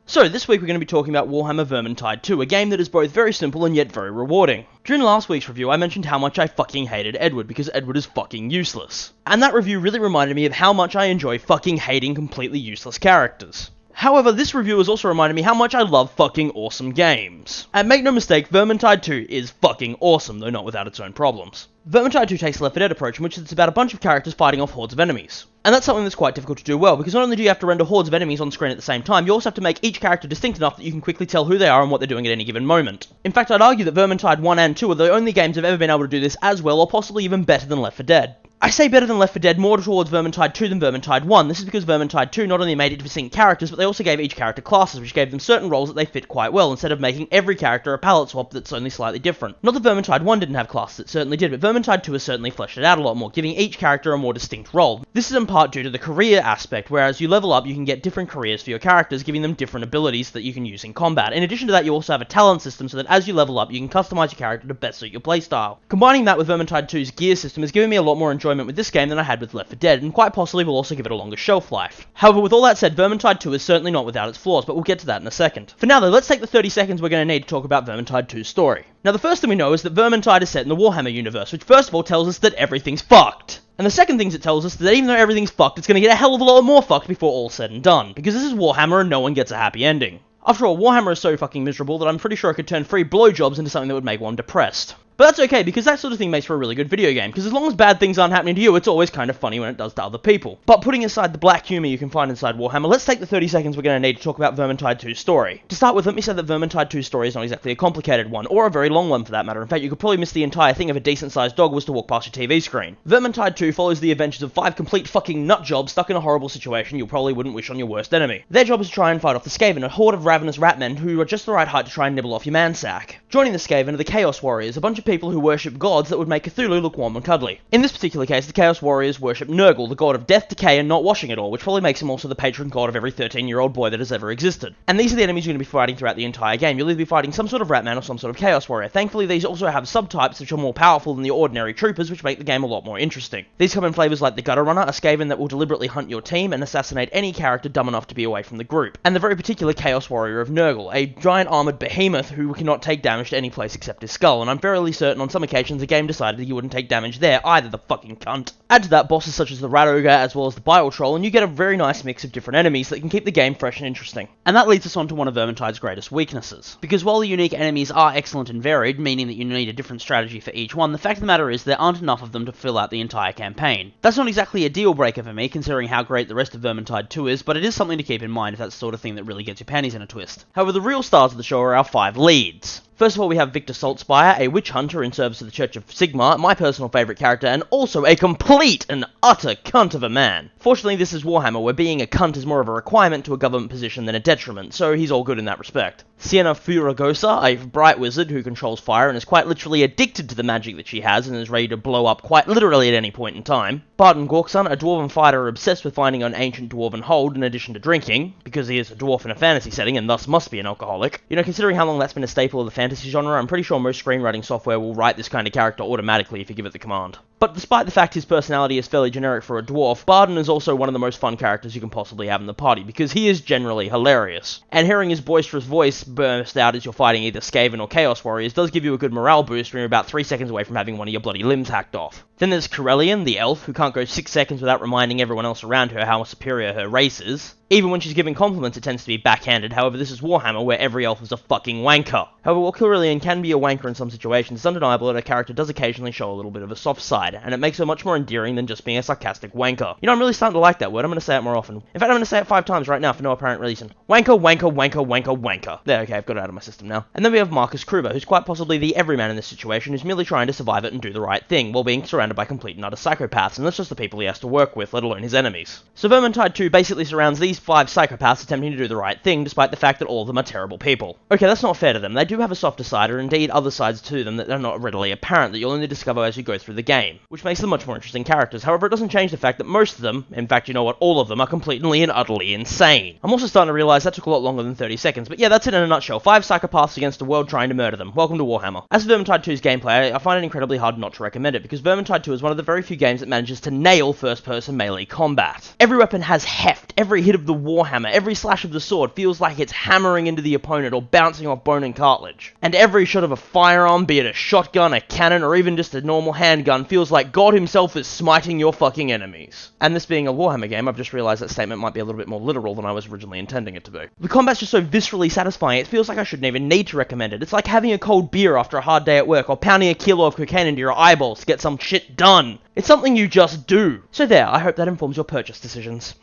So, this week we're going to be talking about Warhammer Vermintide 2, a game that is both very simple and yet very rewarding. During last week's review, I mentioned how much I fucking hated Edward, because Edward is fucking useless. And that review really reminded me of how much I enjoy fucking hating completely useless characters. However, this review has also reminded me how much I love fucking awesome games. And make no mistake, Vermintide 2 is fucking awesome, though not without its own problems. Vermintide 2 takes a Left 4 Dead approach in which it's about a bunch of characters fighting off hordes of enemies. And that's something that's quite difficult to do well, because not only do you have to render hordes of enemies on screen at the same time, you also have to make each character distinct enough that you can quickly tell who they are and what they're doing at any given moment. In fact, I'd argue that Vermintide 1 and 2 are the only games I've ever been able to do this as well, or possibly even better than Left 4 Dead. I say better than Left 4 Dead more towards Vermintide 2 than Vermintide 1. This is because Vermintide 2 not only made it distinct characters, but they also gave each character classes, which gave them certain roles that they fit quite well, instead of making every character a palette swap that's only slightly different. Not that Vermintide 1 didn't have classes, it certainly did, but Vermintide 2 has certainly fleshed it out a lot more, giving each character a more distinct role. This is in part due to the career aspect, where as you level up, you can get different careers for your characters, giving them different abilities that you can use in combat. In addition to that, you also have a talent system, so that as you level up, you can customize your character to best suit your playstyle. Combining that with Vermintide 2's gear system has given me a lot more enjoyment with this game than I had with Left 4 Dead, and quite possibly will also give it a longer shelf life. However, with all that said, Vermintide 2 is certainly not without its flaws, but we'll get to that in a second. For now though, let's take the 30 seconds we're going to need to talk about Vermintide 2's story. Now the first thing we know is that Vermintide is set in the Warhammer universe, which first of all tells us that everything's fucked. And the second thing it tells us is that even though everything's fucked, it's going to get a hell of a lot more fucked before all's said and done, because this is Warhammer and no one gets a happy ending. After all, Warhammer is so fucking miserable that I'm pretty sure it could turn free blowjobs into something that would make one depressed. But that's okay, because that sort of thing makes for a really good video game, because as long as bad things aren't happening to you, it's always kind of funny when it does to other people. But putting aside the black humour you can find inside Warhammer, let's take the 30 seconds we're going to need to talk about Vermintide 2's story. To start with, let me say that Vermintide 2's story is not exactly a complicated one, or a very long one for that matter. In fact, you could probably miss the entire thing if a decent-sized dog was to walk past your TV screen. Vermintide 2 follows the adventures of 5 complete fucking nutjobs stuck in a horrible situation you probably wouldn't wish on your worst enemy. Their job is to try and fight off the Skaven, a horde of ravenous ratmen who are just the right height to try and nibble off your mansack. Joining the Skaven are the Chaos Warriors, a bunch of people who worship gods that would make Cthulhu look warm and cuddly. In this particular case, the Chaos Warriors worship Nurgle, the god of death, decay, and not washing at all, which probably makes him also the patron god of every 13-year-old boy that has ever existed. And these are the enemies you're going to be fighting throughout the entire game. You'll either be fighting some sort of Ratman or some sort of Chaos Warrior. Thankfully, these also have subtypes which are more powerful than the ordinary troopers, which make the game a lot more interesting. These come in flavors like the Gutter Runner, a Skaven that will deliberately hunt your team and assassinate any character dumb enough to be away from the group, and the very particular Chaos Warrior of Nurgle, a giant armored behemoth who cannot take damage to any place except his skull, and I'm fairly certain on some occasions the game decided that you wouldn't take damage there either, the fucking cunt. Add to that bosses such as the Rat Ogre as well as the Bile Troll, and you get a very nice mix of different enemies that can keep the game fresh and interesting. And that leads us on to one of Vermintide's greatest weaknesses. Because while the unique enemies are excellent and varied, meaning that you need a different strategy for each one, the fact of the matter is there aren't enough of them to fill out the entire campaign. That's not exactly a deal breaker for me, considering how great the rest of Vermintide 2 is, but it is something to keep in mind if that's the sort of thing that really gets your panties in a twist. However, the real stars of the show are our 5 leads. First of all, we have Victor Saltspire, a witch hunter in service of the Church of Sigmar, my personal favourite character, and also a complete and utter cunt of a man. Fortunately, this is Warhammer, where being a cunt is more of a requirement to a government position than a detriment, so he's all good in that respect. Sienna Furagosa, a bright wizard who controls fire and is quite literally addicted to the magic that she has and is ready to blow up quite literally at any point in time. Barton Gorkson, a dwarven fighter obsessed with finding an ancient dwarven hold in addition to drinking, because he is a dwarf in a fantasy setting and thus must be an alcoholic. You know, considering how long that's been a staple of the fantasy genre, I'm pretty sure most screenwriting software will write this kind of character automatically if you give it the command. But despite the fact his personality is fairly generic for a dwarf, Barton is also one of the most fun characters you can possibly have in the party, because he is generally hilarious. And hearing his boisterous voice burst out as you're fighting either Skaven or Chaos Warriors does give you a good morale boost when you're about 3 seconds away from having one of your bloody limbs hacked off. Then there's Corellian, the elf, who can't go 6 seconds without reminding everyone else around her how superior her race is. Even when she's giving compliments, it tends to be backhanded. However, this is Warhammer, where every elf is a fucking wanker. However, while Corellian can be a wanker in some situations, it's undeniable that her character does occasionally show a little bit of a soft side, and it makes her much more endearing than just being a sarcastic wanker. You know, I'm really starting to like that word. I'm going to say it more often. In fact, I'm going to say it 5 times right now for no apparent reason. Wanker, wanker, wanker, wanker, wanker. There, okay, I've got it out of my system now. And then we have Marcus Kruber, who's quite possibly the everyman in this situation, who's merely trying to survive it and do the right thing, while being surrounded by complete and utter psychopaths, and that's just the people he has to work with, let alone his enemies. So Vermintide 2 basically surrounds these 5 psychopaths attempting to do the right thing, despite the fact that all of them are terrible people. Okay, that's not fair to them. They do have a softer side, or indeed other sides to them that are not readily apparent, that you'll only discover as you go through the game. which makes them much more interesting characters. However, it doesn't change the fact that most of them, in fact, you know what, all of them, are completely and utterly insane. I'm also starting to realize that took a lot longer than 30 seconds, but yeah, that's it in a nutshell. 5 psychopaths against a world trying to murder them. Welcome to Warhammer. As for Vermintide 2's gameplay, I find it incredibly hard not to recommend it, because Vermintide 2 is one of the very few games that manages to nail first-person melee combat. Every weapon has heft, every hit of the Warhammer, every slash of the sword feels like it's hammering into the opponent or bouncing off bone and cartilage. And every shot of a firearm, be it a shotgun, a cannon, or even just a normal handgun, feels like God himself is smiting your fucking enemies. And this being a Warhammer game, I've just realized that statement might be a little bit more literal than I was originally intending it to be. The combat's just so viscerally satisfying, it feels like I shouldn't even need to recommend it. It's like having a cold beer after a hard day at work, or pounding a kilo of cocaine into your eyeballs to get some shit done. It's something you just do. So there, I hope that informs your purchase decisions.